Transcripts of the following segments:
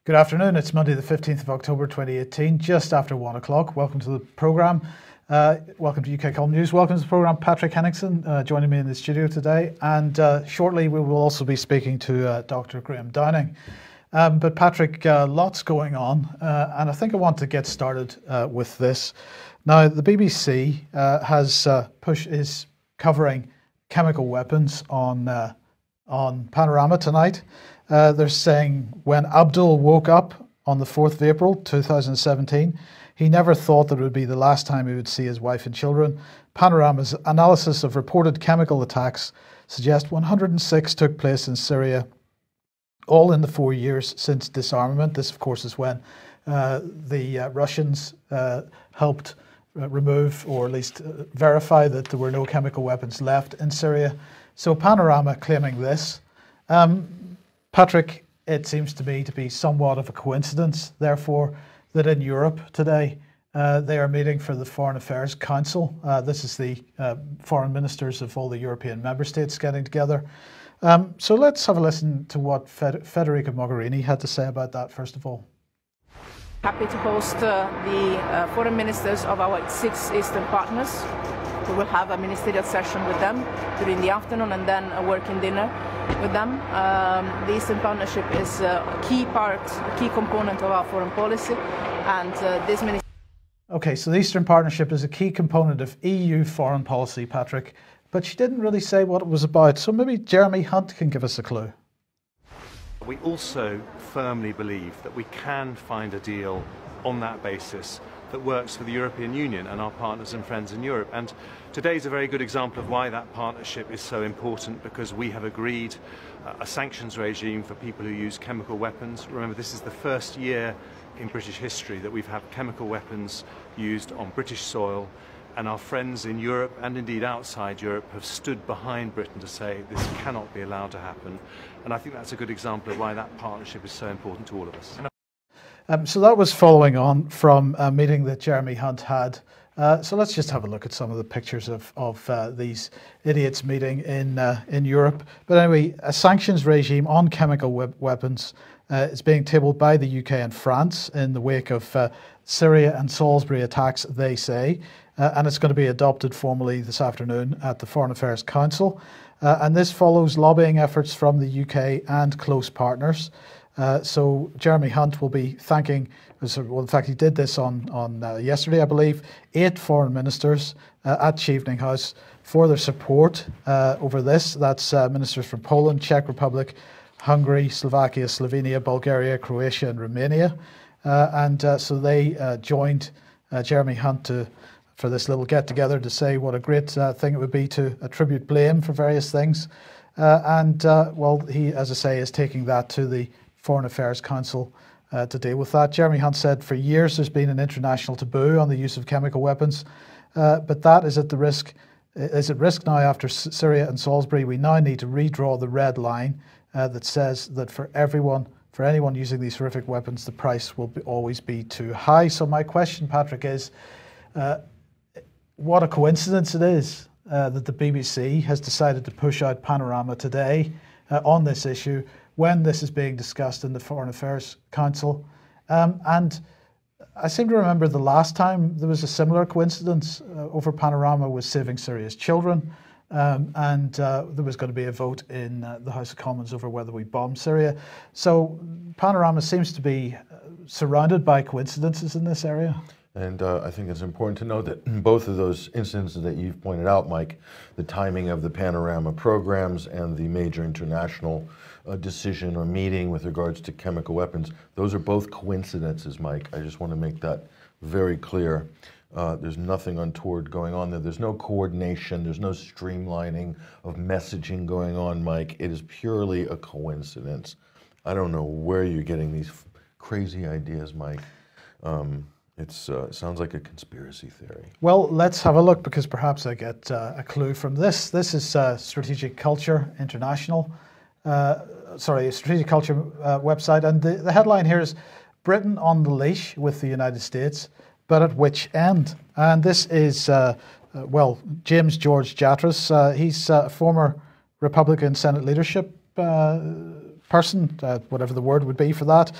Good afternoon. It's Monday, the 15th of October 2018, just after 1 o'clock. Welcome to the programme. Welcome to UK Column News. Welcome to the programme, Patrick Henningsen, joining me in the studio today. And shortly we will also be speaking to Dr. Graham Downing. But Patrick, lots going on. And I think I want to get started with this. Now, the BBC is covering chemical weapons on Panorama tonight. They're saying when Abdul woke up on the 4th of April 2017, he never thought that it would be the last time he would see his wife and children. Panorama's analysis of reported chemical attacks suggests 106 took place in Syria, all in the 4 years since disarmament. This, of course, is when the Russians helped remove, or at least verify, that there were no chemical weapons left in Syria. So Panorama claiming this. Patrick, it seems to me to be somewhat of a coincidence, therefore, that in Europe today they are meeting for the Foreign Affairs Council. This is the foreign ministers of all the European member states getting together. So let's have a listen to what Federica Mogherini had to say about that, first of all. Happy to host the foreign ministers of our 6 Eastern partners. We will have a ministerial session with them during the afternoon and then a working dinner with them. The Eastern Partnership is a key component of our foreign policy, and this ministry. Okay, so the Eastern Partnership is a key component of EU foreign policy, Patrick, but she didn't really say what it was about, so maybe Jeremy Hunt can give us a clue. We also firmly believe that we can find a deal on that basis that works for the European Union and our partners and friends in Europe. And today is a very good example of why that partnership is so important, because we have agreed a sanctions regime for people who use chemical weapons. Remember, this is the first year in British history that we've had chemical weapons used on British soil, and our friends in Europe and indeed outside Europe have stood behind Britain to say this cannot be allowed to happen. And I think that's a good example of why that partnership is so important to all of us. So that was following on from a meeting that Jeremy Hunt had. So let's just have a look at some of the pictures of these idiots meeting in Europe. But anyway, a sanctions regime on chemical weapons is being tabled by the UK and France in the wake of Syria and Salisbury attacks, they say. And it's going to be adopted formally this afternoon at the Foreign Affairs Council. And this follows lobbying efforts from the UK and close partners. So Jeremy Hunt will be thanking, well, in fact, he did this on yesterday, I believe, 8 foreign ministers at Chevening House for their support over this. That's ministers from Poland, Czech Republic, Hungary, Slovakia, Slovenia, Bulgaria, Croatia, and Romania. So they joined Jeremy Hunt for this little get-together to say what a great thing it would be to attribute blame for various things. Well, he, as I say, is taking that to the Foreign Affairs Council to deal with that. Jeremy Hunt said for years there's been an international taboo on the use of chemical weapons, but that is at risk now after Syria and Salisbury. We now need to redraw the red line that says that for anyone using these horrific weapons, the price will always be too high. So my question, Patrick, is what a coincidence it is that the BBC has decided to push out Panorama today on this issue, when this is being discussed in the Foreign Affairs Council. And I seem to remember the last time there was a similar coincidence over Panorama was saving Syria's children. And there was going to be a vote in the House of Commons over whether we bomb Syria. So Panorama seems to be surrounded by coincidences in this area. And I think it's important to note that both of those instances that you've pointed out, Mike, the timing of the Panorama programs and the major international decision or meeting with regards to chemical weapons, those are both coincidences, Mike. I just want to make that very clear. There's nothing untoward going on there. There's no coordination. There's no streamlining of messaging going on, Mike. It is purely a coincidence. I don't know where you're getting these crazy ideas, Mike. It sounds like a conspiracy theory. Well, let's have a look, because perhaps I get a clue from this. This is Strategic Culture International. Strategic Culture website. And the headline here is Britain on the leash with the United States, but at which end? And this is, James George Jatras. He's a former Republican Senate leadership person, whatever the word would be for that.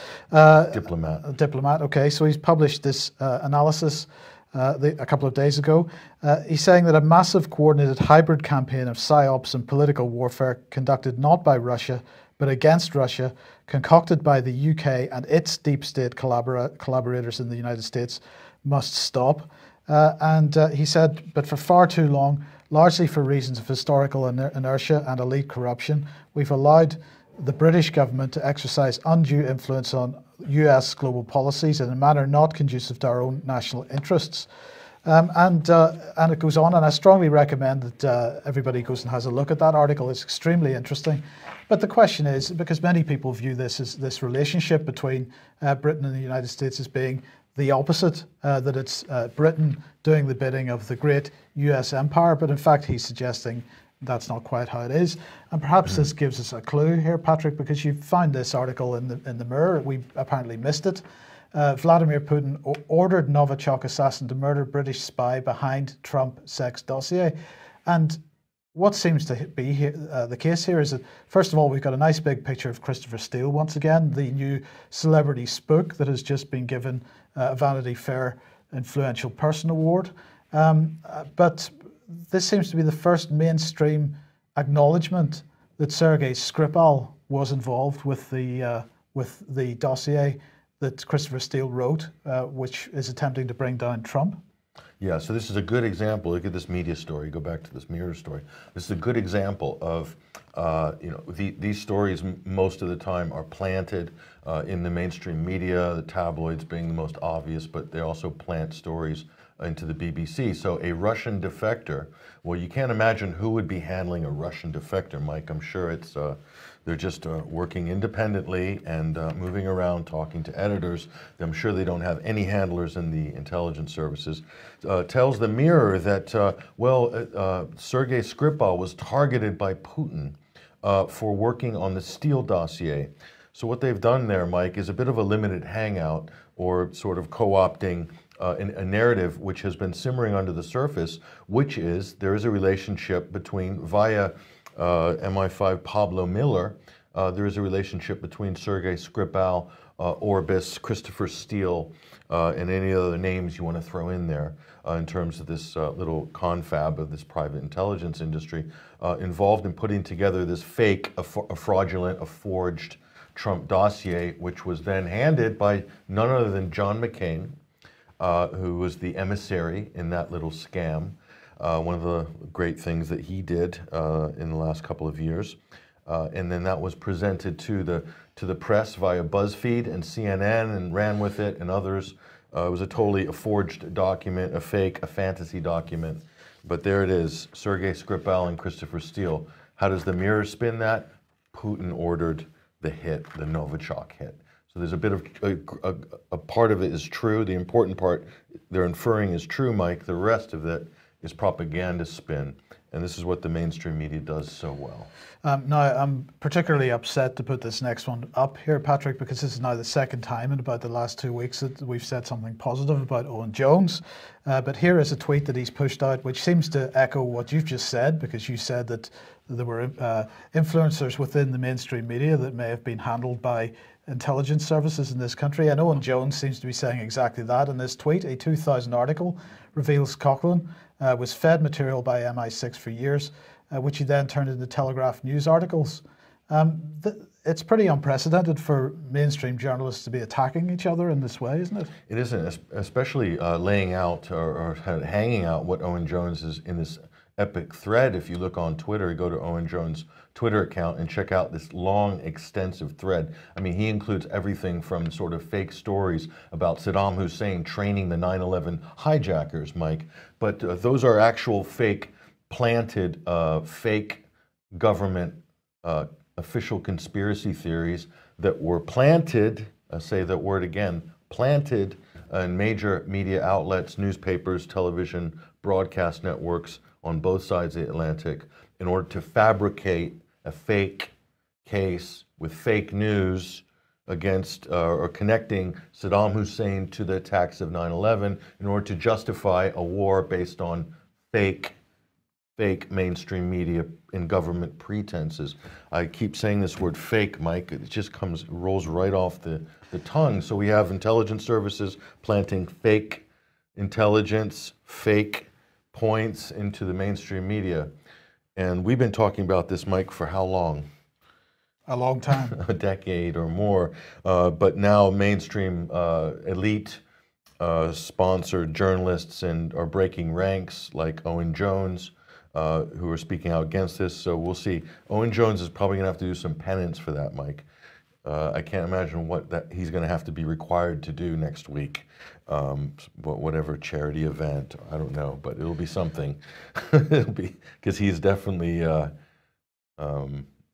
Diplomat. A diplomat, okay. So he's published this analysis a couple of days ago. He's saying that a massive coordinated hybrid campaign of psyops and political warfare conducted not by Russia, but against Russia, concocted by the UK and its deep state collaborators in the United States, must stop. And he said, but for far too long, largely for reasons of historical inertia and elite corruption, we've allowed the British government to exercise undue influence on US global policies in a manner not conducive to our own national interests. And it goes on, and I strongly recommend that everybody goes and has a look at that article. It's extremely interesting. But the question is, because many people view this relationship between Britain and the United States as being the opposite, that it's Britain doing the bidding of the great US empire, but in fact he's suggesting that's not quite how it is. And perhaps this gives us a clue here, Patrick, because you found this article in the Mirror. We apparently missed it. Vladimir Putin ordered Novichok assassin to murder British spy behind Trump sex dossier. And what seems to be the case here is that, first of all, we've got a nice big picture of Christopher Steele once again, the new celebrity spook that has just been given a Vanity Fair Influential Person Award. But this seems to be the first mainstream acknowledgement that Sergei Skripal was involved with the dossier that Christopher Steele wrote, which is attempting to bring down Trump. Yeah, so this is a good example. Look at this media story. Go back to this Mirror story. This is a good example of, these stories most of the time are planted in the mainstream media, the tabloids being the most obvious, but they also plant stories into the BBC. So a Russian defector, well, you can't imagine who would be handling a Russian defector, Mike. I'm sure it's they're just working independently and moving around, talking to editors. I'm sure they don't have any handlers in the intelligence services. Tells the Mirror that, Sergei Skripal was targeted by Putin for working on the Steele dossier. So what they've done there, Mike, is a bit of a limited hangout, or sort of co-opting a narrative which has been simmering under the surface, which is there is a relationship between, via MI5 Pablo Miller, there is a relationship between Sergei Skripal, Orbis, Christopher Steele, and any other names you want to throw in there in terms of this little confab of this private intelligence industry involved in putting together this fake, a fraudulent, a forged Trump dossier, which was then handed by none other than John McCain, who was the emissary in that little scam. One of the great things that he did in the last couple of years. And then that was presented to the press via BuzzFeed and CNN, and ran with it, and others. It was a forged document, a fake, a fantasy document. But there it is, Sergei Skripal and Christopher Steele. How does the Mirror spin that? Putin ordered the hit, the Novichok hit. So there's a bit of, a part of it is true. The important part they're inferring is true, Mike. The rest of it is propaganda spin. And this is what the mainstream media does so well. Now, I'm particularly upset to put this next one up here, Patrick, because this is now the second time in about the last 2 weeks that we've said something positive about Owen Jones. But here is a tweet that he's pushed out, which seems to echo what you've just said, because you said that there were influencers within the mainstream media that may have been handled by intelligence services in this country. And Owen Jones seems to be saying exactly that in this tweet. A 2000 article reveals Cochrane was fed material by MI6 for years, which he then turned into Telegraph news articles. It's pretty unprecedented for mainstream journalists to be attacking each other in this way, isn't it? It isn't, especially laying out or hanging out what Owen Jones is in this epic thread. If you look on Twitter, go to Owen Jones' Twitter account and check out this long, extensive thread. I mean, he includes everything from sort of fake stories about Saddam Hussein training the 9/11 hijackers, Mike, but those are actual fake, planted, fake government official conspiracy theories that were planted, I say that word again, planted in major media outlets, newspapers, television, broadcast networks on both sides of the Atlantic in order to fabricate a fake case with fake news against or connecting Saddam Hussein to the attacks of 9/11 in order to justify a war based on fake fake mainstream media and government pretenses. I keep saying this word fake, Mike. It just rolls right off the tongue. So we have intelligence services planting fake intelligence, fake points into the mainstream media. And we've been talking about this, Mike, for how long? A long time. A decade or more. But now mainstream elite sponsored journalists are breaking ranks, like Owen Jones, who are speaking out against this. So we'll see. Owen Jones is probably going to have to do some penance for that, Mike. I can't imagine what he's going to have to be required to do next week. Whatever charity event, I don't know, but it'll be something. It'll be, because he's definitely,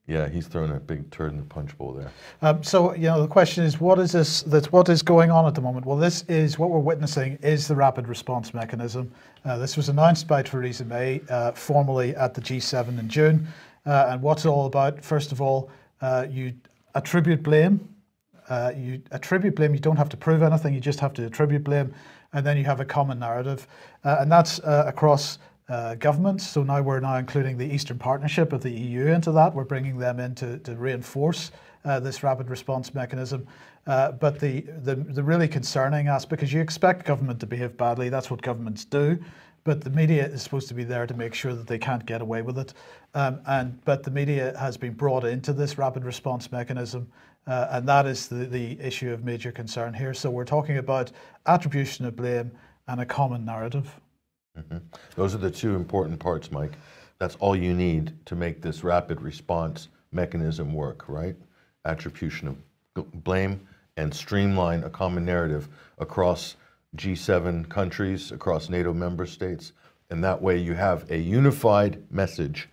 yeah, he's thrown a big turd in the punch bowl there. So, you know, the question is, what is going on at the moment? Well, this is what we're witnessing is the rapid response mechanism. This was announced by Theresa May formally at the G7 in June. And what's it all about? First of all, you attribute blame. You don't have to prove anything, you just have to attribute blame. And then you have a common narrative. And that's across governments. So now we're including the Eastern Partnership of the EU into that. We're bringing them in to reinforce this rapid response mechanism. But the really concerning aspect, because you expect government to behave badly, that's what governments do. But the media is supposed to be there to make sure that they can't get away with it. But the media has been brought into this rapid response mechanism, and that is the issue of major concern here. So we're talking about attribution of blame and a common narrative. Mm-hmm. Those are the two important parts, Mike. That's all you need to make this rapid response mechanism work, right? Attribution of blame and streamline a common narrative across G7 countries, across NATO member states, and that way you have a unified message.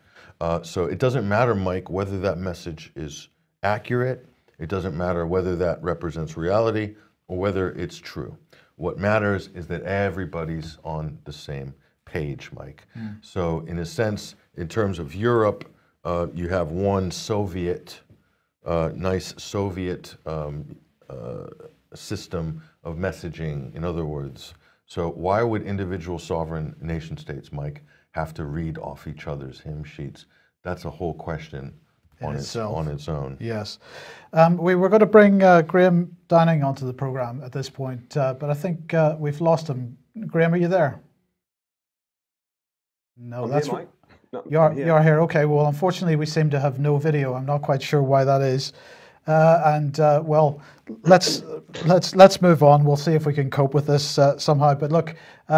So it doesn't matter, Mike, whether that message is accurate. It doesn't matter whether that represents reality or whether it's true. What matters is that everybody's on the same page, Mike. So in a sense, in terms of Europe, you have one Soviet, nice Soviet system of messaging, in other words. So why would individual sovereign nation states, Mike, have to read off each other's hymn sheets? That's a whole question on its own. Yes. We were going to bring Graham Downing onto the program at this point, but I think we've lost him. Graham, are you there? No, that's right. No, you're here. Okay. Well, unfortunately, we seem to have no video. I'm not quite sure why that is. Well, let's move on. We'll see if we can cope with this somehow. But look,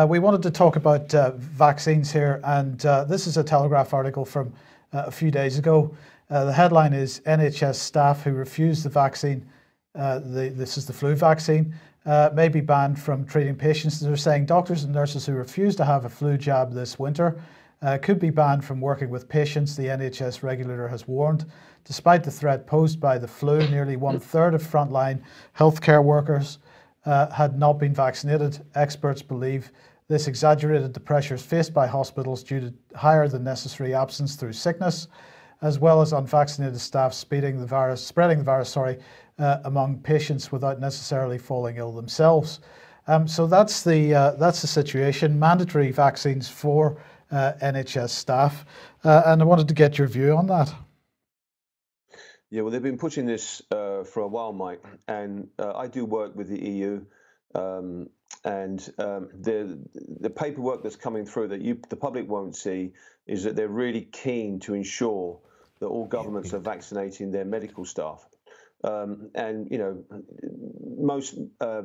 we wanted to talk about vaccines here, and this is a Telegraph article from a few days ago. The headline is NHS staff who refuse the vaccine, this is the flu vaccine, may be banned from treating patients. They're saying doctors and nurses who refuse to have a flu jab this winter could be banned from working with patients, the NHS regulator has warned. Despite the threat posed by the flu, nearly 1/3 of frontline healthcare workers had not been vaccinated. Experts believe this exaggerated the pressures faced by hospitals due to higher than necessary absence through sickness, as well as unvaccinated staff spreading the virus among patients without necessarily falling ill themselves. So that's the situation. Mandatory vaccines for NHS staff, and I wanted to get your view on that. Yeah, well, they've been pushing this for a while, Mike, and I do work with the EU, and the paperwork that's coming through that the public won't see is that they're really keen to ensure that all governments are vaccinating their medical staff. And, you know, most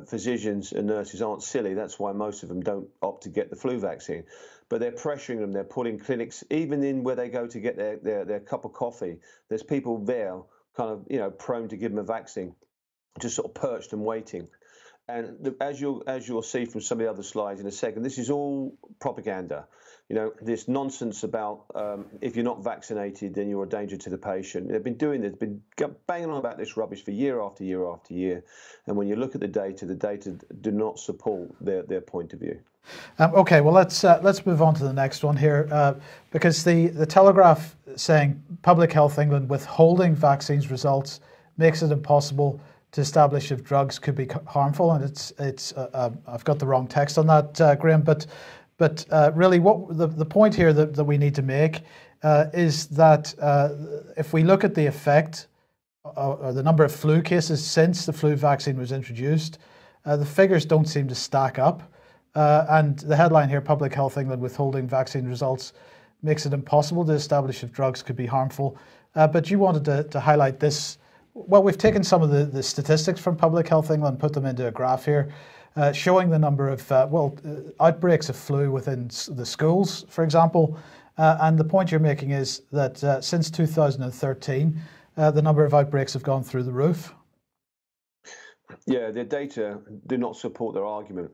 physicians and nurses aren't silly. That's why most of them don't opt to get the flu vaccine. But they're pressuring them. They're putting clinics, even in where they go to get their cup of coffee. There's people there kind of, you know, prone to give them a vaccine, just sort of perched and waiting. And as you'll see from some of the other slides in a second, this is all propaganda. You know, this nonsense about if you're not vaccinated, then you're a danger to the patient. They've been doing this, been banging on about this rubbish for year after year after year. And when you look at the data do not support their point of view. Okay, well, let's move on to the next one here, because the Telegraph saying Public Health England withholding vaccines results makes it impossible to establish if drugs could be harmful, and it's I've got the wrong text on that, Graham, but But really, what the point here that we need to make is that if we look at the effect or the number of flu cases since the flu vaccine was introduced, the figures don't seem to stack up. And the headline here, Public Health England withholding vaccine results, makes it impossible to establish if drugs could be harmful. But you wanted to highlight this. Well, we've taken some of the statistics from Public Health England, put them into a graph here, showing the number of outbreaks of flu within the schools, for example. And the point you're making is that since 2013, the number of outbreaks have gone through the roof. Yeah, their data do not support their argument.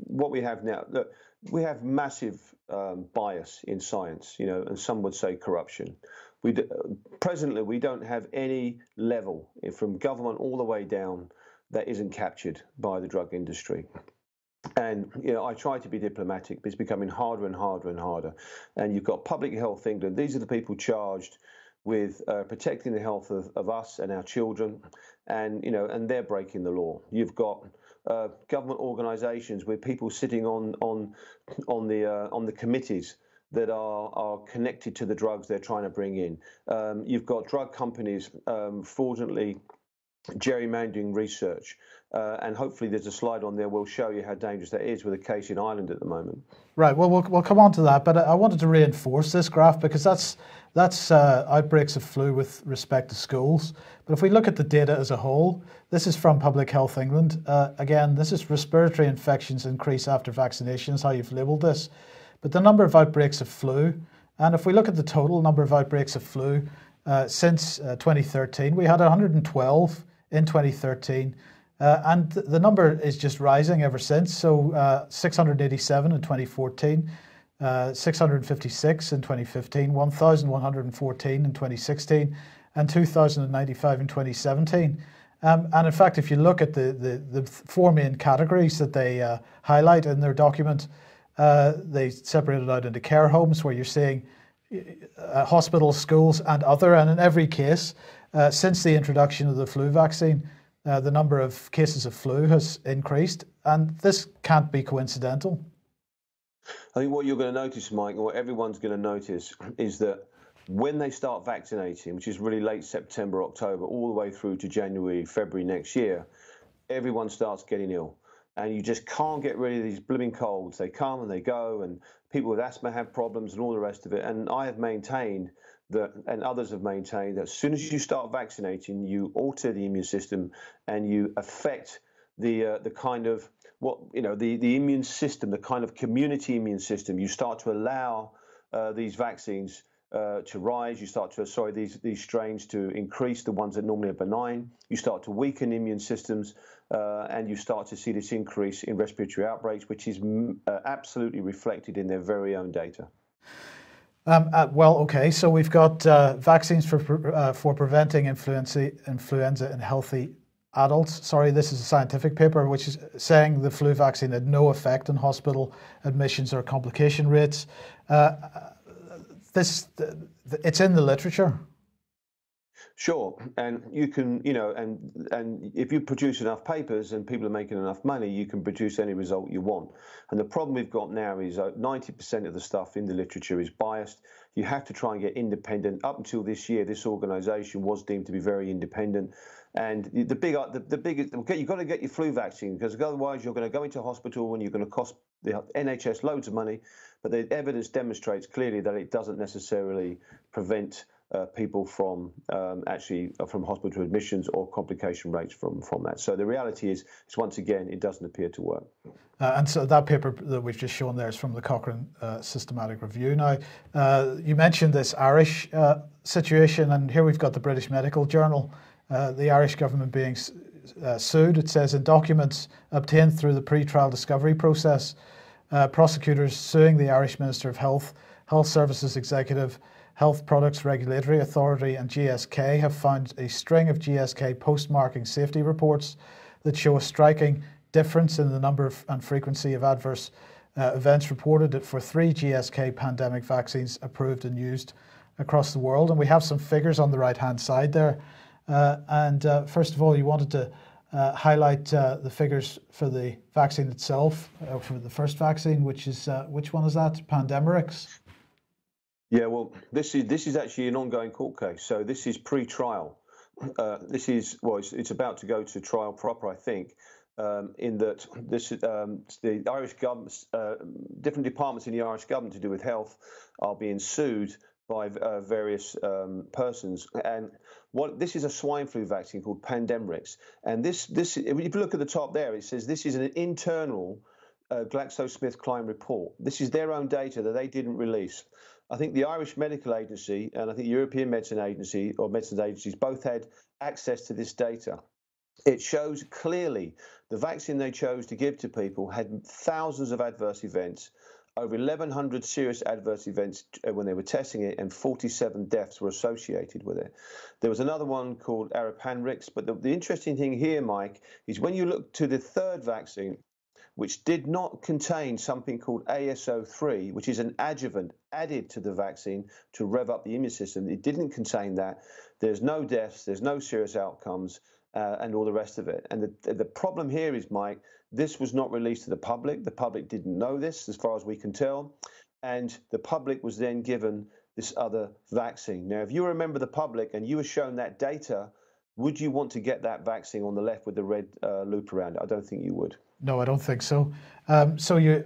What we have now, look, we have massive bias in science, and some would say corruption. Presently, we don't have any level from government all the way down that isn't captured by the drug industry. And I try to be diplomatic, but it's becoming harder and harder and harder. And you've got Public Health England. These are the people charged with protecting the health of us and our children, and they're breaking the law. You've got government organisations with people sitting on the committees that are connected to the drugs they're trying to bring in. You've got drug companies fraudulently gerrymandering research. And hopefully there's a slide on there will show you how dangerous that is with a case in Ireland at the moment. Right, well, we'll come on to that, but I wanted to reinforce this graph because that's outbreaks of flu with respect to schools. But if we look at the data as a whole, this is from Public Health England. Again, this is respiratory infections increase after vaccinations, how you've labelled this. But the number of outbreaks of flu, and if we look at the total number of outbreaks of flu since 2013, we had 112 in 2013. And the number is just rising ever since. So 687 in 2014, 656 in 2015, 1,114 in 2016, and 2,095 in 2017. And in fact, if you look at the four main categories that they highlight in their document, they separate it out into care homes, where you're seeing hospitals, schools, and other. And in every case, since the introduction of the flu vaccine, the number of cases of flu has increased, and this can't be coincidental. I think what you're going to notice, Mike, and what everyone's going to notice is that when they start vaccinating, which is really late September, October, all the way through to January, February next year, everyone starts getting ill. And you just can't get rid of these blooming colds. They come and they go, and people with asthma have problems and all the rest of it. And I have maintained that, and others have maintained, that as soon as you start vaccinating, you alter the immune system and you affect the kind of the immune system, the kind of community immune system. You start to allow these vaccines to rise. You start to these strains to increase, the ones that normally are benign. You start to weaken immune systems, and you start to see this increase in respiratory outbreaks, which is absolutely reflected in their very own data. Okay, so we've got vaccines for preventing influenza in healthy adults. Sorry, this is a scientific paper which is saying the flu vaccine had no effect on hospital admissions or complication rates. It's in the literature. Sure, and you can, and if you produce enough papers and people are making enough money, you can produce any result you want. And the problem we've got now is 90% of the stuff in the literature is biased. You have to try and get independent. Up until this year, this organisation was deemed to be very independent. And the biggest, you've got to get your flu vaccine, because otherwise you're going to go into hospital and you're going to cost the NHS loads of money. But the evidence demonstrates clearly that it doesn't necessarily prevent people from from hospital admissions or complication rates from that. So the reality is once again, it doesn't appear to work. And so that paper that we've just shown there is from the Cochrane Systematic Review. Now, you mentioned this Irish situation, and here we've got the British Medical Journal, the Irish government being sued. It says in documents obtained through the pre-trial discovery process, prosecutors suing the Irish Minister of Health, Health Services Executive, Health Products Regulatory Authority and GSK have found a string of GSK post-marketing safety reports that show a striking difference in the number and frequency of adverse events reported for 3 GSK pandemic vaccines approved and used across the world. And we have some figures on the right-hand side there. First of all, you wanted to highlight the figures for the vaccine itself, for the first vaccine, which one is that? Pandemrix? Yeah, well, this is actually an ongoing court case. So this is pre-trial. It's about to go to trial proper, I think. In that the Irish government, different departments in the Irish government to do with health are being sued by various persons. And this is a swine flu vaccine called Pandemrix. And this, if you look at the top there, it says this is an internal GlaxoSmithKline report. This is their own data that they didn't release. I think the Irish Medical Agency and I think the European Medicine Agency or medicines agencies both had access to this data. It shows clearly the vaccine they chose to give to people had thousands of adverse events, over 1,100 serious adverse events when they were testing it, and 47 deaths were associated with it. There was another one called Arapanrix, but the interesting thing here, Mike, is when you look to the third vaccine, which did not contain something called ASO3, which is an adjuvant added to the vaccine to rev up the immune system. It didn't contain that. There's no deaths, there's no serious outcomes, and all the rest of it. And the problem here is, Mike, this was not released to the public. The public didn't know this, as far as we can tell. And the public was then given this other vaccine. Now, if you remember the public and you were shown that data, would you want to get that vaccine on the left with the red loop around it? I don't think you would. No, I don't think so. So you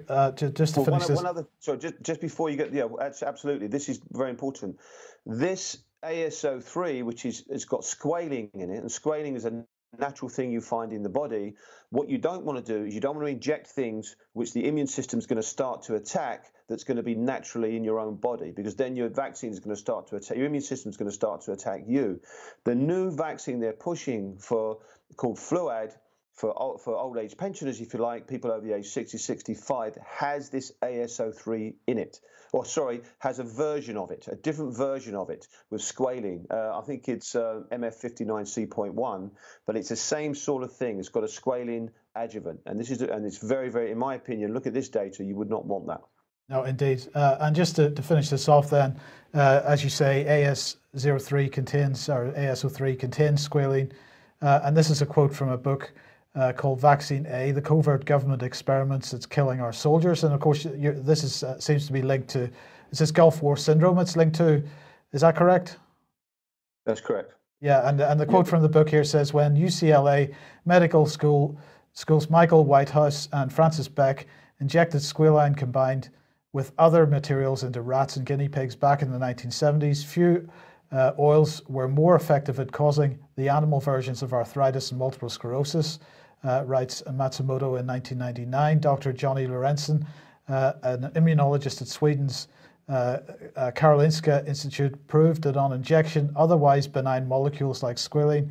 just to finish this. One other, so just before you get, absolutely. This is very important. This ASO3, which it's got squalene in it, and squalene is a natural thing you find in the body. What you don't want to do is you don't want to inject things which the immune system is going to start to attack that's going to be naturally in your own body, because then your vaccine is going to start to attack, your immune system is going to start to attack you. The new vaccine they're pushing for, called Fluad, for old age pensioners, if you like, people over the age 60, 65, has this ASO3 in it. Or sorry, has a version of it, a different version of it with squalene. I think it's MF59C.1, but it's the same sort of thing. It's got a squalene adjuvant, and it's very, very, in my opinion, look at this data, you would not want that. No, indeed. And just to finish this off then, as you say, ASO3 contains squalene, and this is a quote from a book called Vaccine A, the covert government experiments that's killing our soldiers. And of course, this seems to be linked to, is this Gulf War syndrome it's linked to? Is that correct? That's correct. Yeah, and the quote from the book here says, when UCLA Medical School's Michael Whitehouse and Francis Beck injected squalene combined with other materials into rats and guinea pigs back in the 1970s, few oils were more effective at causing the animal versions of arthritis and multiple sclerosis, writes Matsumoto in 1999. Dr. Johnny Lorentzen, an immunologist at Sweden's Karolinska Institute, proved that on injection, otherwise benign molecules like squalene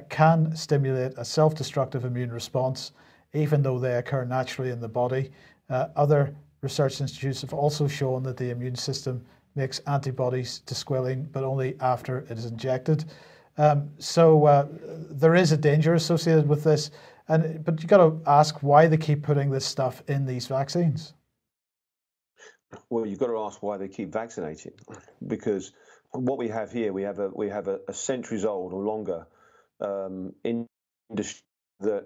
can stimulate a self-destructive immune response, even though they occur naturally in the body. Other research institutes have also shown that the immune system makes antibodies to squalene, but only after it is injected. So there is a danger associated with this, but you got to ask why they keep putting this stuff in these vaccines. Well, you've got to ask why they keep vaccinating, because what we have here, we have a centuries old or longer industry that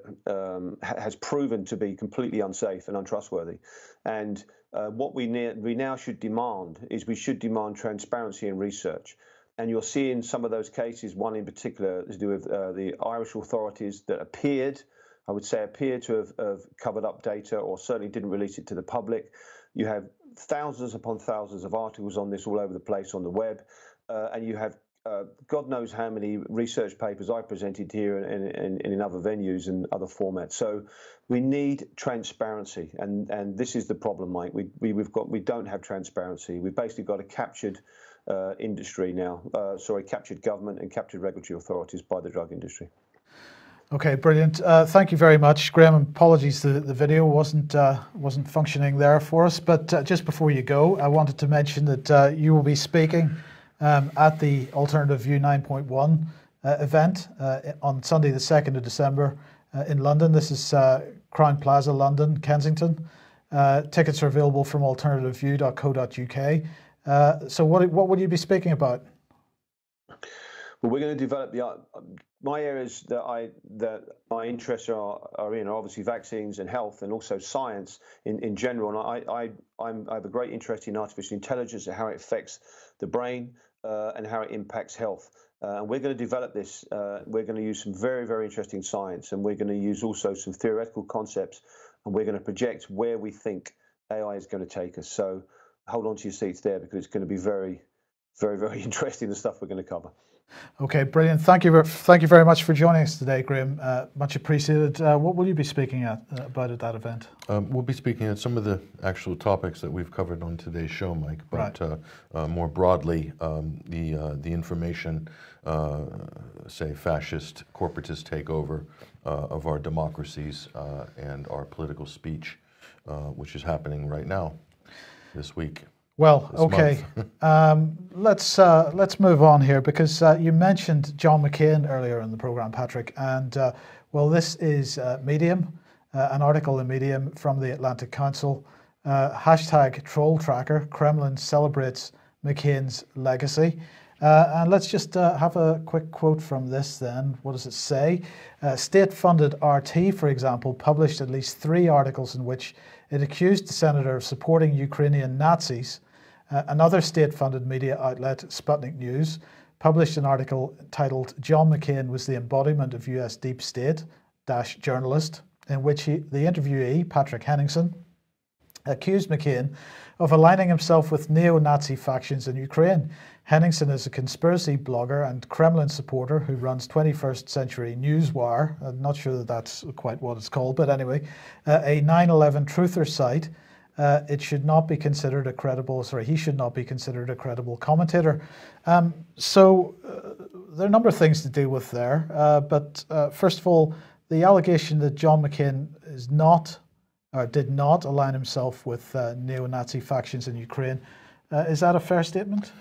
has proven to be completely unsafe and untrustworthy. And what we now should demand is we should demand transparency in research. And you're seeing some of those cases, one in particular to do with the Irish authorities that appeared to have covered up data, or certainly didn't release it to the public. You have thousands upon thousands of articles on this all over the place on the web, and you have God knows how many research papers I presented here and in other venues and other formats. So we need transparency, and this is the problem, Mike. We don't have transparency. We've basically got a captured industry now. Captured government and captured regulatory authorities by the drug industry. Okay, brilliant. Thank you very much, Graham. Apologies, the video wasn't functioning there for us. But just before you go, I wanted to mention that you will be speaking at the Alternative View 9.1 event on Sunday the 2nd of December in London. This is Crown Plaza, London, Kensington. Tickets are available from alternativeview.co.uk. So what will you be speaking about? Well, we're going to develop my areas that my interests are in are obviously vaccines and health, and also science in general. And I have a great interest in artificial intelligence and how it affects the brain and how it impacts health. And we're going to develop this. We're going to use some very, very interesting science, and we're going to use also some theoretical concepts, and we're going to project where we think AI is going to take us. So hold on to your seats there, because it's going to be very, very, very interesting, the stuff we're going to cover. Okay, brilliant. Thank you very much for joining us today, Graham. Much appreciated. What will you be speaking about at that event? We'll be speaking at some of the actual topics that we've covered on today's show, Mike. But right. More broadly, the information, say, fascist, corporatist takeover of our democracies and our political speech, which is happening right now, this week. Well, okay. Let's move on here, because you mentioned John McCain earlier in the program, Patrick, and well, this is Medium, an article in Medium from the Atlantic Council. Hashtag troll tracker, Kremlin celebrates McCain's legacy. And let's just have a quick quote from this then. What does it say? State-funded RT, for example, published at least 3 articles in which it accused the senator of supporting Ukrainian Nazis. Another state-funded media outlet, Sputnik News, published an article titled "John McCain was the embodiment of US deep state - journalist," in which the interviewee, Patrick Henningsen, accused McCain of aligning himself with neo-Nazi factions in Ukraine. Henningsen is a conspiracy blogger and Kremlin supporter who runs 21st Century Newswire. I'm not sure that that's quite what it's called, but anyway, a 9/11 truther site. He should not be considered a credible commentator. So there are a number of things to deal with there. But first of all, the allegation that John McCain is not, or did not, align himself with neo-Nazi factions in Ukraine. Is that a fair statement?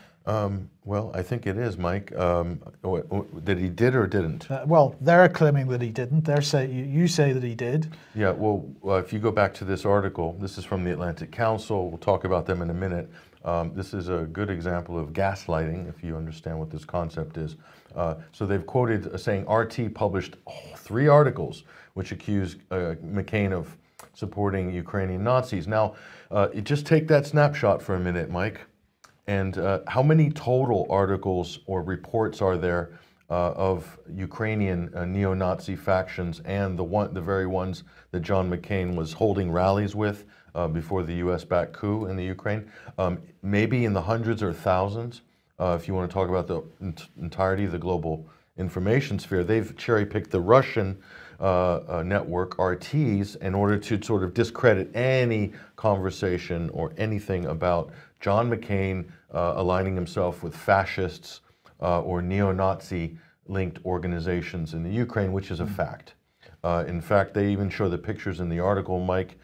Well, I think it is, Mike. That he did or didn't? Well, they're claiming that he didn't. You say that he did. Yeah, well, if you go back to this article, this is from the Atlantic Council. We'll talk about them in a minute. This is a good example of gaslighting, if you understand what this concept is. So they've quoted saying RT published 3 articles which accuse McCain of supporting Ukrainian Nazis. Now, just take that snapshot for a minute, Mike. And how many total articles or reports are there of Ukrainian neo-Nazi factions and the very ones that John McCain was holding rallies with before the U.S.-backed coup in the Ukraine? Maybe in the hundreds or thousands. If you want to talk about the entirety of the global information sphere, they've cherry-picked the Russian network, RTs, in order to sort of discredit any conversation or anything about John McCain aligning himself with fascists or neo-Nazi linked organizations in the Ukraine, which is a fact. In fact, they even show the pictures in the article, Mike.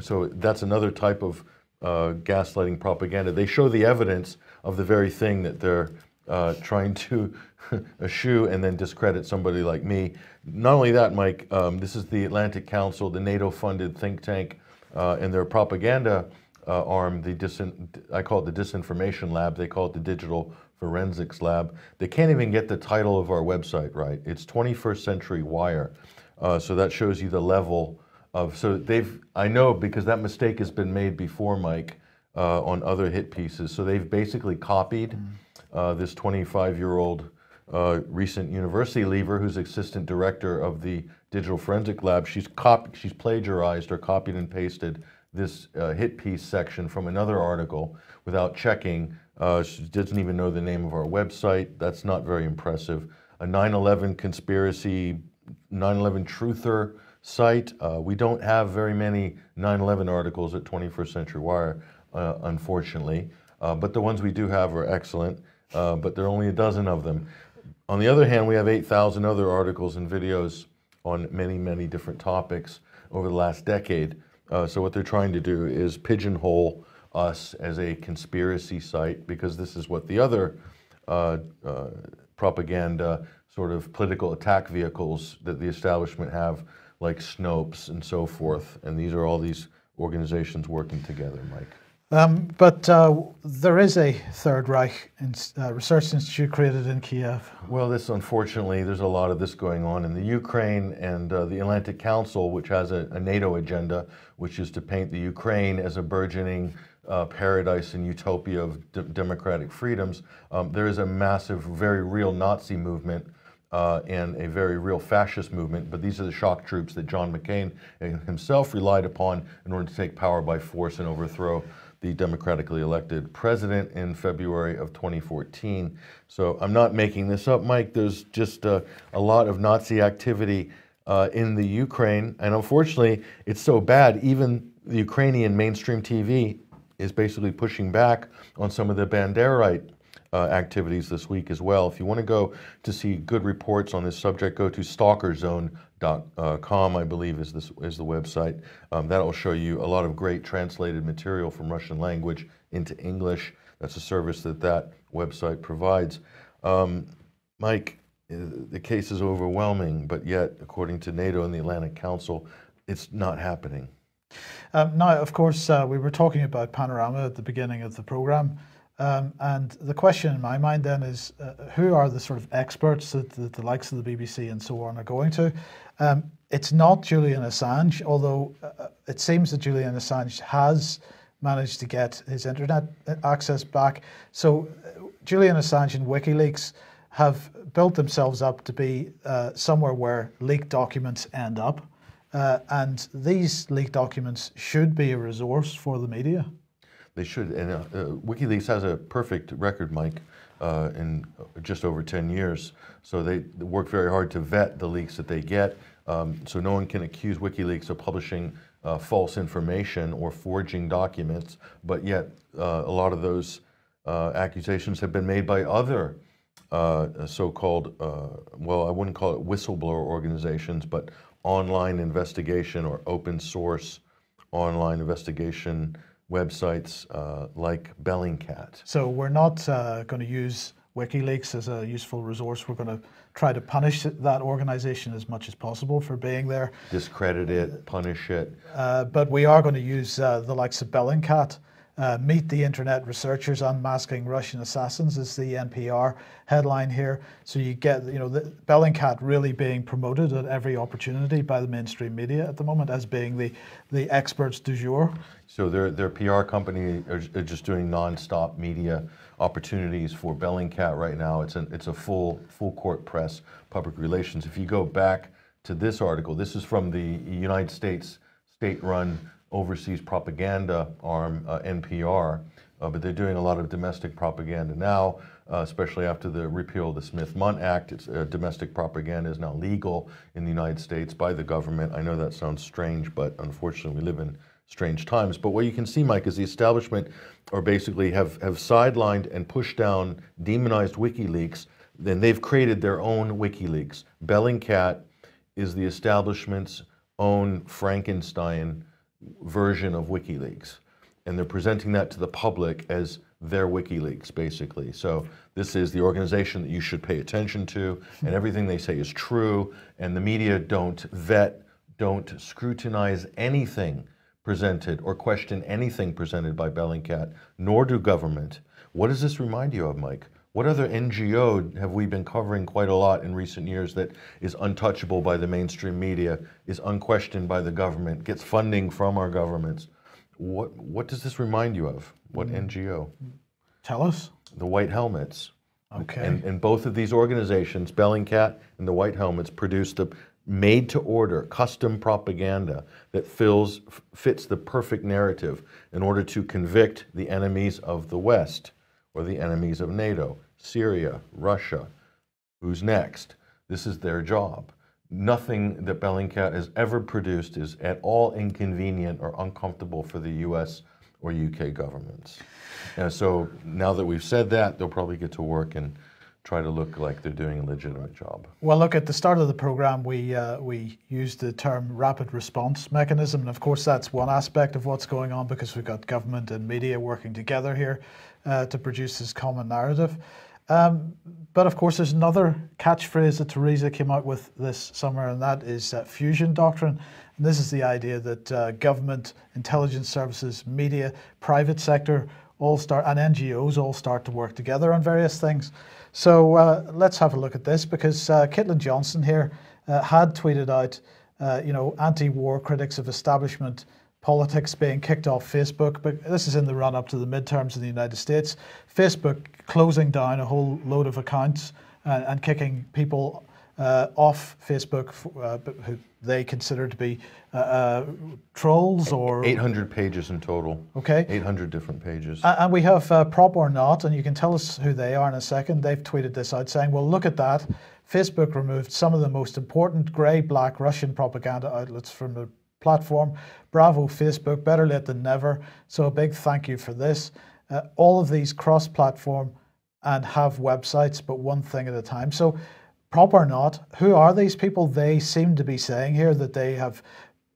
So that's another type of gaslighting propaganda. They show the evidence of the very thing that they're trying to eschew and then discredit somebody like me. Not only that, Mike, this is the Atlantic Council, the NATO-funded think tank, and their propaganda arm, I call it the disinformation lab, they call it the digital forensics lab. They can't even get the title of our website right. It's 21st Century Wire. So that shows you the level of, I know because that mistake has been made before, Mike, on other hit pieces. So they've basically copied this 25-year-old recent university leaver who's assistant director of the digital forensic lab. She's plagiarized or copied and pasted this hit piece section from another article without checking. She doesn't even know the name of our website. That's not very impressive. A 9/11 conspiracy, 9/11 truther site. We don't have very many 9/11 articles at 21st Century Wire, unfortunately. But the ones we do have are excellent, but there are only a dozen of them. On the other hand, we have 8,000 other articles and videos on many, many different topics over the last decade. So what they're trying to do is pigeonhole us as a conspiracy site, because this is what the other propaganda sort of political attack vehicles that the establishment have, like Snopes and so forth. And these are all these organizations working together, Mike. But there is a Third Reich research institute created in Kiev. Well, unfortunately, there's a lot of this going on in the Ukraine, and the Atlantic Council, which has a NATO agenda, which is to paint the Ukraine as a burgeoning paradise and utopia of democratic freedoms. There is a massive, very real Nazi movement and a very real fascist movement, but these are the shock troops that John McCain himself relied upon in order to take power by force and overthrow the democratically elected president in February of 2014. So I'm not making this up, Mike. There's just a lot of Nazi activity in the Ukraine, and unfortunately, it's so bad, even the Ukrainian mainstream TV is basically pushing back on some of the Banderite activities this week as well. If you want to go to see good reports on this subject, go to stalkerzone.com, I believe is the website. That'll show you a lot of great translated material from Russian language into English. That's a service that website provides. Mike, the case is overwhelming, but yet, according to NATO and the Atlantic Council, it's not happening. Now, of course, we were talking about Panorama at the beginning of the program. And the question in my mind then is, who are the sort of experts that the likes of the BBC and so on are going to? It's not Julian Assange, although it seems that Julian Assange has managed to get his internet access back. So Julian Assange and WikiLeaks have built themselves up to be somewhere where leaked documents end up. And these leaked documents should be a resource for the media. They should, and WikiLeaks has a perfect record, Mike, in just over 10 years. So they work very hard to vet the leaks that they get. So no one can accuse WikiLeaks of publishing false information or forging documents, but yet a lot of those accusations have been made by other so-called, well, I wouldn't call it whistleblower organizations, but online investigation or open source online investigation websites like Bellingcat. So we're not going to use WikiLeaks as a useful resource. We're going to try to punish that organization as much as possible for being there. Discredit it, punish it. But we are going to use the likes of Bellingcat. Meet the Internet Researchers Unmasking Russian Assassins is the NPR headline here. So you get, the Bellingcat really being promoted at every opportunity by the mainstream media at the moment as being the experts du jour. So their PR company are just doing non-stop media opportunities for Bellingcat right now. It's a full court press, public relations. If you go back to this article, this is from the United States state-run overseas propaganda arm, NPR, but they're doing a lot of domestic propaganda now, especially after the repeal of the Smith-Mundt Act. Domestic propaganda is now legal in the United States by the government. I know that sounds strange, but unfortunately we live in strange times. But what you can see, Mike, is the establishment are basically have sidelined and pushed down, demonized WikiLeaks. Then they've created their own WikiLeaks. Bellingcat is the establishment's own Frankenstein version of WikiLeaks, and they're presenting that to the public as their WikiLeaks, basically. So this is the organization that you should pay attention to, and everything they say is true, and the media don't vet, don't scrutinize anything presented or question anything presented by Bellingcat, nor do government. What does this remind you of, Mike? What other NGO have we been covering quite a lot in recent years that is untouchable by the mainstream media, is unquestioned by the government, gets funding from our governments? What does this remind you of? What NGO? Tell us. The White Helmets. Okay. And both of these organizations, Bellingcat and the White Helmets, produced the made-to-order, custom propaganda that fits the perfect narrative in order to convict the enemies of the West, or the enemies of NATO, Syria, Russia. Who's next? This is their job. Nothing that Bellingcat has ever produced is at all inconvenient or uncomfortable for the US or UK governments. And so now that we've said that, they'll probably get to work and try to look like they're doing a legitimate job. Well, look, at the start of the program, we used the term rapid response mechanism. And of course, that's one aspect of what's going on, because we've got government and media working together here to produce this common narrative. But of course, there's another catchphrase that Theresa came out with this summer, and that is fusion doctrine. And this is the idea that government, intelligence services, media, private sector and NGOs all start to work together on various things. So let's have a look at this, because Caitlin Johnson here had tweeted out, anti-war critics of establishment politics being kicked off Facebook, but this is in the run-up to the midterms in the United States. Facebook closing down a whole load of accounts and kicking people off Facebook who they consider to be trolls or... 800 pages in total. Okay. 800 different pages. And we have Prop or Not, and you can tell us who they are in a second. They've tweeted this out saying, well, look at that. Facebook removed some of the most important grey-black Russian propaganda outlets from the platform. Bravo, Facebook, better late than never. So a big thank you for this. All of these cross-platform and have websites, but one thing at a time. So Prop or Not, who are these people? They seem to be saying here that they have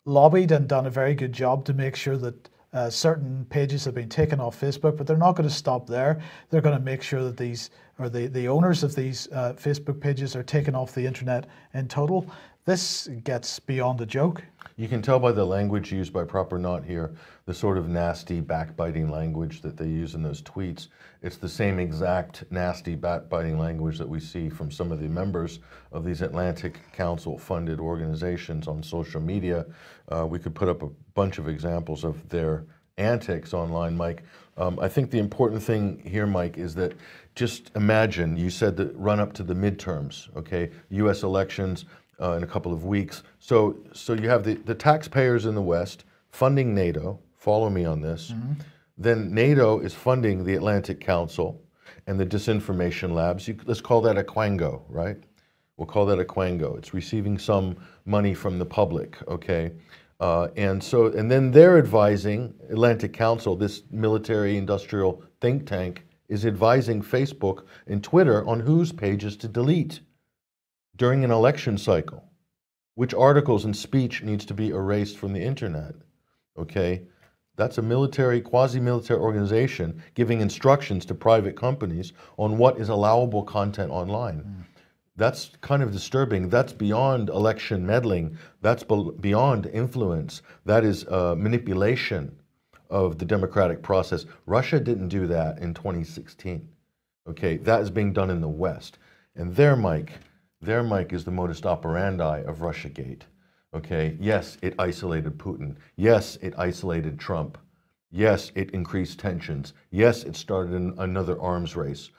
lobbied and done a very good job to make sure that certain pages have been taken off Facebook, but they're not going to stop there. They're going to make sure that these, or the owners of these Facebook pages are taken off the internet in total. This gets beyond a joke. You can tell by the language used by Prop or Not here, the sort of nasty, backbiting language that they use in those tweets. It's the same exact nasty, backbiting language that we see from some of the members of these Atlantic Council-funded organizations on social media. We could put up a bunch of examples of their antics online, Mike. I think the important thing here, Mike, is that just imagine, you said the run up to the midterms, okay, U.S. elections, in a couple of weeks. So you have the taxpayers in the West funding NATO, follow me on this. Mm-hmm. Then NATO is funding the Atlantic Council and the disinformation labs. Let's call that a quango, right? We'll call that a quango. It's receiving some money from the public, okay? And then they're advising, Atlantic Council, this military industrial think tank, is advising Facebook and Twitter on whose pages to delete during an election cycle, which articles and speech needs to be erased from the internet, okay? That's a military, quasi-military organization giving instructions to private companies on what is allowable content online. Mm. That's kind of disturbing. That's beyond election meddling. That's beyond influence. That is manipulation of the democratic process. Russia didn't do that in 2016, okay? That is being done in the West. And there, Mike, is the modus operandi of Russiagate, okay? Yes, it isolated Putin. Yes, it isolated Trump. Yes, it increased tensions. Yes, it started another arms race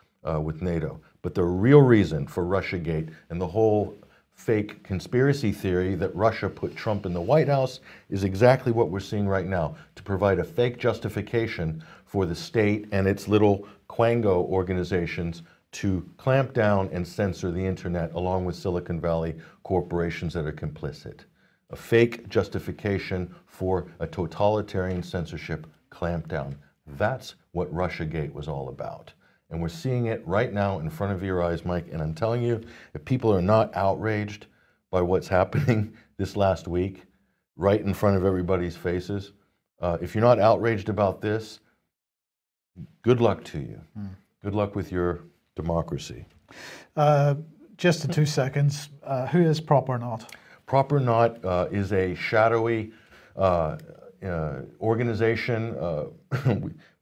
with NATO. But the real reason for Russiagate and the whole fake conspiracy theory that Russia put Trump in the White House is exactly what we're seeing right now, to provide a fake justification for the state and its little quango organizations to clamp down and censor the internet along with Silicon Valley corporations that are complicit. A fake justification for a totalitarian censorship clampdown. That's what Russiagate was all about. And we're seeing it right now in front of your eyes, Mike, and I'm telling you, if people are not outraged by what's happening this last week, right in front of everybody's faces, if you're not outraged about this, good luck to you. Mm. Good luck with your democracy. Just in 2 seconds, who is Prop or Not? Prop or Not is a shadowy organization.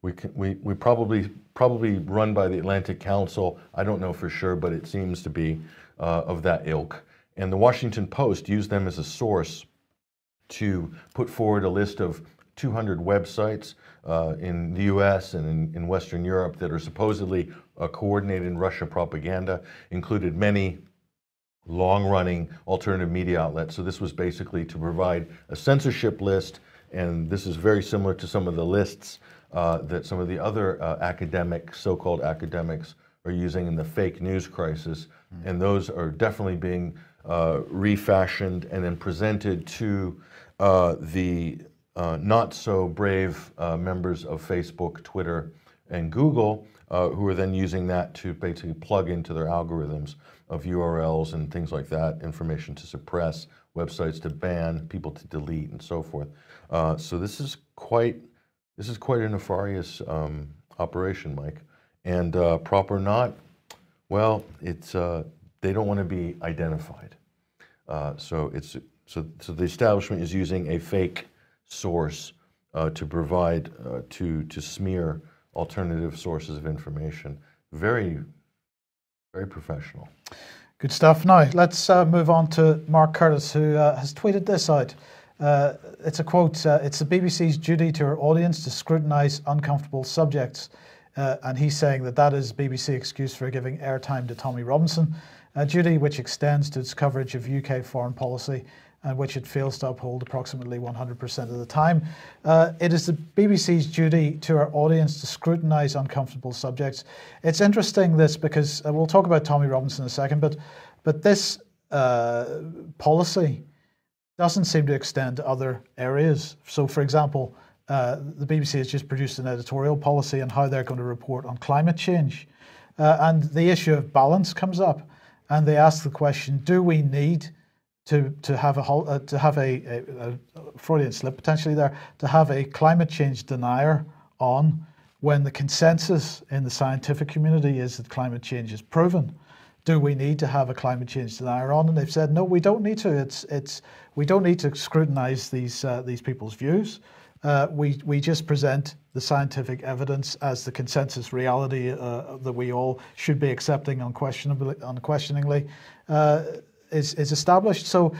We probably run by the Atlantic Council. I don't know for sure, but it seems to be of that ilk. And the Washington Post used them as a source to put forward a list of 200 websites in the US and in Western Europe that are supposedly coordinated Russia propaganda, included many long-running alternative media outlets. So this was basically to provide a censorship list, and this is very similar to some of the lists that some of the other so-called academics are using in the fake news crisis. Mm-hmm. And those are definitely being refashioned and then presented to the not so brave members of Facebook, Twitter, and Google, who are then using that to basically plug into their algorithms of URLs and things like that, information to suppress, websites to ban, people to delete, and so forth. So this is quite a nefarious operation, Mike. And Prop or Not, Well, it's they don't want to be identified. So the establishment is using a fake source to provide to smear alternative sources of information. Very, very professional. Good stuff. Now let's move on to Mark Curtis, who has tweeted this out. It's a quote. It's the BBC's duty to our audience to scrutinise uncomfortable subjects, and he's saying that is BBC excuse for giving airtime to Tommy Robinson, a duty which extends to its coverage of UK foreign policy and which it fails to uphold approximately 100% of the time. It is the BBC's duty to our audience to scrutinise uncomfortable subjects. It's interesting this because we'll talk about Tommy Robinson in a second, but this policy doesn't seem to extend to other areas. So, for example, the BBC has just produced an editorial policy on how they're going to report on climate change, and the issue of balance comes up, and they ask the question: do we need to have a Freudian slip potentially there, to have a climate change denier on when the consensus in the scientific community is that climate change is proven? Do we need to have a climate change denier on? And they've said no, we don't need to. We don't need to scrutinise these people's views. We just present the scientific evidence as the consensus reality that we all should be accepting unquestioningly. Is established. So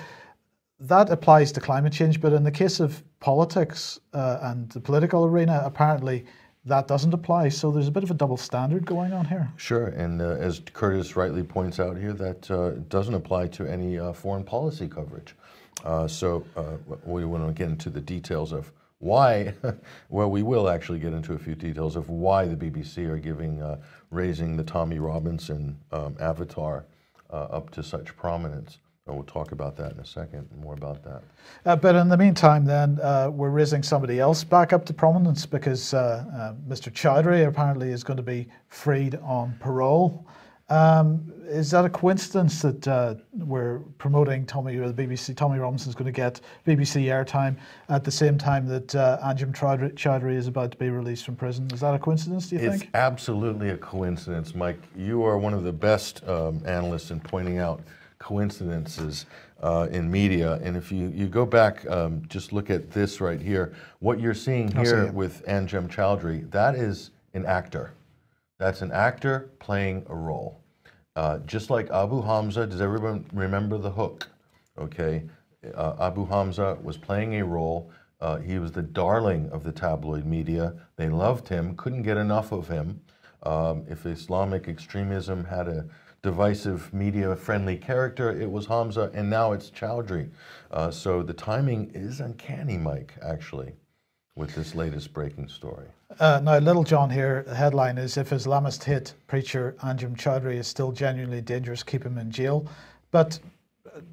that applies to climate change, but in the case of politics and the political arena, apparently that doesn't apply. So there's a bit of a double standard going on here. Sure, and as Curtis rightly points out here, that doesn't apply to any foreign policy coverage. So we want to get into the details of why. Well, we will actually get into a few details of why the BBC are raising the Tommy Robinson avatar up to such prominence. And we'll talk about that in a second, more about that. But in the meantime, then, we're raising somebody else back up to prominence because Mr. Chowdhury apparently is going to be freed on parole. Is that a coincidence that we're promoting Tommy Robinson's going to get BBC airtime at the same time that Anjem Choudhury is about to be released from prison? Is that a coincidence, do you think? It's absolutely a coincidence, Mike. You are one of the best analysts in pointing out coincidences in media. And if you go back, just look at this right here. What you're seeing here with Anjem Choudhury, that is an actor. That's an actor playing a role. Just like Abu Hamza, does everyone remember The Hook? Okay, Abu Hamza was playing a role. He was the darling of the tabloid media. They loved him, couldn't get enough of him. If Islamic extremism had a divisive, media-friendly character, it was Hamza, and now it's Choudhury. So the timing is uncanny, Mike, actually, with this latest breaking story. Now, Little John here, the headline is, if Islamist hit preacher Anjem Choudhury is still genuinely dangerous, keep him in jail. But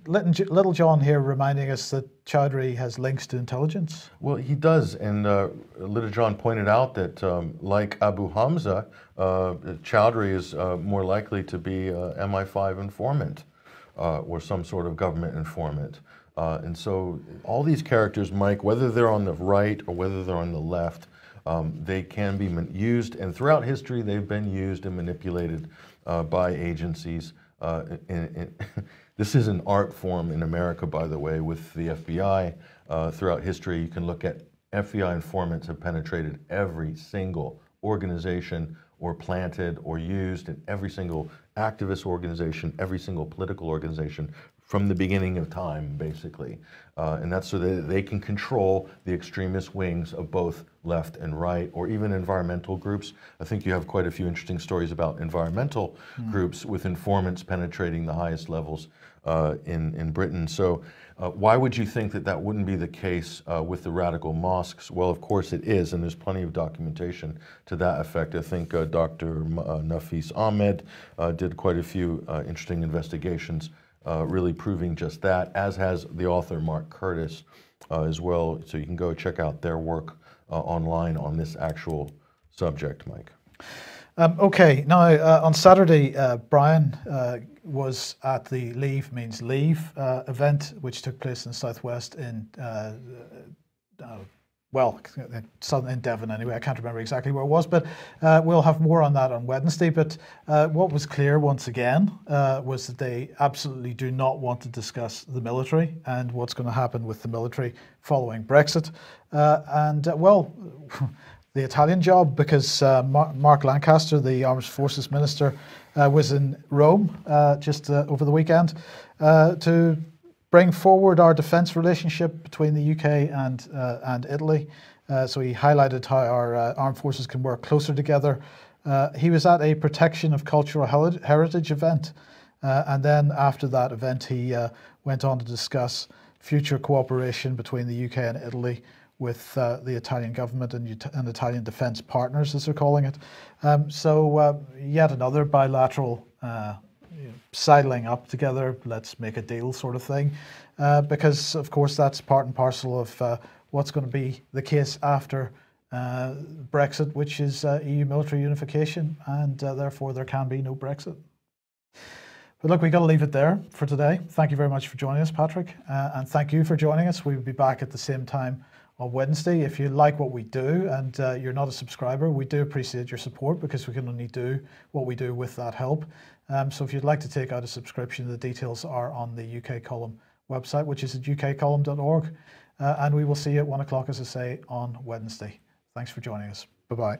Little John here reminding us that Choudhury has links to intelligence. Well, he does, and Little John pointed out that like Abu Hamza, Choudhury is more likely to be a MI5 informant or some sort of government informant. And so all these characters, Mike, whether they're on the right or whether they're on the left, they can be used, and throughout history they've been used and manipulated by agencies. This is an art form in America, by the way, with the FBI. Throughout history, you can look at FBI informants have penetrated every single organization or planted or used in every single activist organization, every single political organization from the beginning of time, basically. And that's so that they can control the extremist wings of both left and right, or even environmental groups. I think you have quite a few interesting stories about environmental groups with informants penetrating the highest levels in Britain. So why would you think that that wouldn't be the case with the radical mosques? Well, of course it is, and there's plenty of documentation to that effect. I think Dr. Nafis Ahmed did quite a few interesting investigations really proving just that, as has the author Mark Curtis as well. So you can go check out their work online on this actual subject, Mike. Okay, now on Saturday, Brian was at the Leave Means Leave event, which took place in the Southwest in well, in Devon anyway, I can't remember exactly where it was, but we'll have more on that on Wednesday. But what was clear once again was that they absolutely do not want to discuss the military and what's going to happen with the military following Brexit. Well, the Italian job, because Mark Lancaster, the Armed Forces Minister, was in Rome just over the weekend to bring forward our defence relationship between the UK and Italy. So he highlighted how our armed forces can work closer together. He was at a protection of cultural heritage event. And then after that event, he went on to discuss future cooperation between the UK and Italy with the Italian government and Italian defence partners, as they're calling it. So yet another bilateral sidling up together, let's make a deal sort of thing, because of course that's part and parcel of what's going to be the case after Brexit, which is EU military unification, and therefore there can be no Brexit. But look, we've got to leave it there for today. Thank you very much for joining us, Patrick, and thank you for joining us. We'll be back at the same time on Wednesday. If you like what we do and you're not a subscriber, we do appreciate your support, because we can only do what we do with that help. So if you'd like to take out a subscription, the details are on the UK Column website, which is at ukcolumn.org. And we will see you at 1 o'clock, as I say, on Wednesday. Thanks for joining us. Bye-bye.